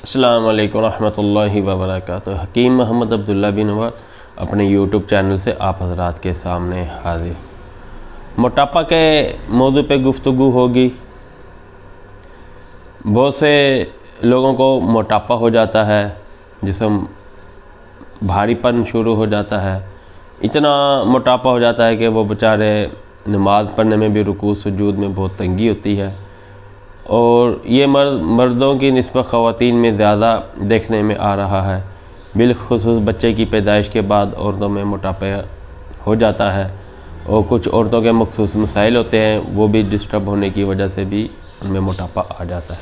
अस्सलाम वालेकुम रहमतुल्लाहि व बरकातुहू। हकीम मोहम्मद अब्दुल्ला बिन उमर अपने यूट्यूब चैनल से आप हज़रात के सामने हाजिर। मोटापा के मौजू पे गुफ्तगू होगी। बहुत से लोगों को मोटापा हो जाता है, जिस्म भारीपन शुरू हो जाता है। इतना मोटापा हो जाता है कि वो बेचारे नमाज़ पढ़ने में भी रुकू सुजूद में बहुत तंगी होती है। और ये मर्दों की निस्बत ख़वातीन में ज़्यादा देखने में आ रहा है। बिलख़ुसूस बच्चे की पैदाइश के बाद औरतों में मोटापा हो जाता है और कुछ औरतों के मखसूस मसाइल होते हैं, वो भी डिस्टर्ब होने की वजह से भी उनमें मोटापा आ जाता है।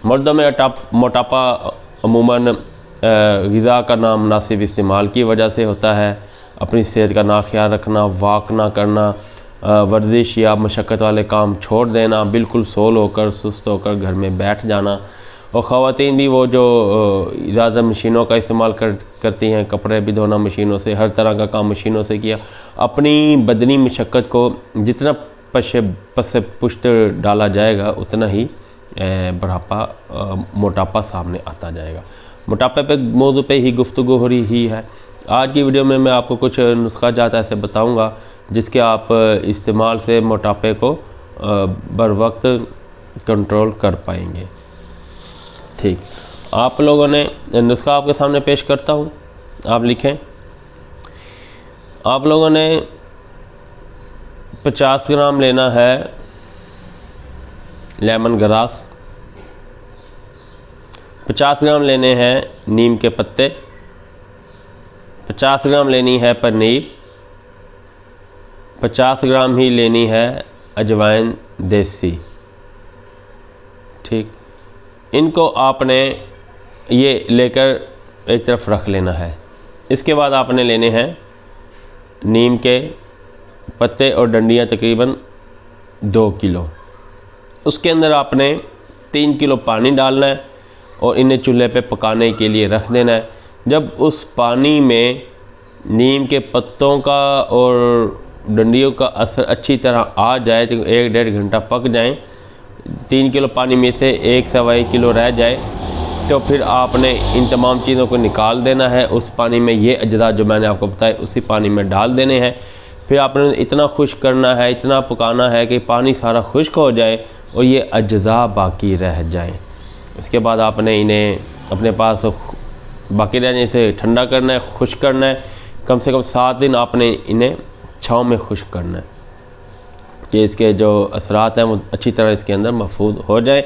मर्दों में मोटापा अमूमन ग़िज़ा का नामुनासिब इस्तेमाल की वजह से होता है। अपनी सेहत का ना ख्याल रखना, वॉक ना करना, वर्जिश या मशक्क़त वाले काम छोड़ देना, बिल्कुल सोल होकर सुस्त होकर घर में बैठ जाना। और ख़वातीन भी वो जो ज़्यादा मशीनों का इस्तेमाल करती हैं, कपड़े भी धोना मशीनों से, हर तरह का काम मशीनों से किया। अपनी बदनी मशक्क़त को जितना पसे पुश्त डाला जाएगा उतना ही मोटापा सामने आता जाएगा। मोटापे पे मौजू पे ही गुफ्तगू हो रही है। आज की वीडियो में मैं आपको कुछ नुस्खा जात ऐसे बताऊंगा जिसके आप इस्तेमाल से मोटापे को बर वक्त कंट्रोल कर पाएंगे। ठीक, आप लोगों ने नुस्खा आपके सामने पेश करता हूँ, आप लिखें। आप लोगों ने 50 ग्राम लेना है लेमन ग्रास, 50 ग्राम लेने हैं नीम के पत्ते, 50 ग्राम लेनी है पनीर, 50 ग्राम ही लेनी है अजवाइन देसी। ठीक, इनको आपने ये लेकर एक तरफ रख लेना है। इसके बाद आपने लेने हैं नीम के पत्ते और डंडियाँ तकरीबन 2 किलो। उसके अंदर आपने 3 किलो पानी डालना है और इन्हें चूल्हे पे पकाने के लिए रख देना है। जब उस पानी में नीम के पत्तों का और डंडियों का असर अच्छी तरह आ जाए तो 1-1.5 घंटा पक जाएं, 3 किलो पानी में से 1-1.25 किलो रह जाए तो फिर आपने इन तमाम चीज़ों को निकाल देना है। उस पानी में ये अज्जा जो मैंने आपको बताया उसी पानी में डाल देने हैं। फिर आपने इतना खुश्क करना है, इतना पकाना है कि पानी सारा खुश्क हो जाए और ये अज्जा बाकी रह जाए। इसके बाद आपने इन्हें अपने पास बाकी रहने से ठंडा करना है, खुश्क करना है। कम से कम 7 दिन आपने इन्हें छाँव में खुश्क करना है कि इसके जो असरात हैं वो अच्छी तरह इसके अंदर महफूज हो जाए।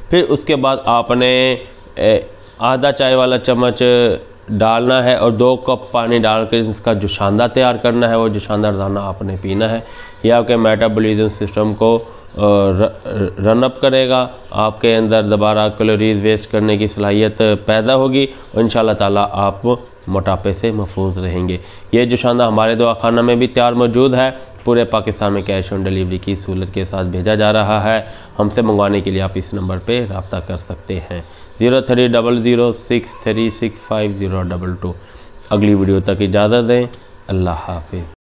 फिर उसके बाद आपने आधा चाय वाला चम्मच डालना है और 2 कप पानी डाल कर इसका जुशांदा तैयार करना है। वो जुशांदा दाना आपने पीना है। यह आपके मेटाबॉलिज्म सिस्टम को रन अप करेगा, आपके अंदर दोबारा कैलोरीज वेस्ट करने की सलाहियत पैदा होगी और इंशाअल्लाह ताला आप मोटापे से महफूज रहेंगे। ये जुशांदा हमारे दवाखाना में भी तैयार मौजूद है। पूरे पाकिस्तान में कैश ऑन डिलीवरी की सहूलत के साथ भेजा जा रहा है। हमसे मंगवाने के लिए आप इस नंबर पे रब्ता कर सकते हैं 03006365 022। अगली वीडियो तक इजाज़त दें। अल्लाह हाफ़िज़।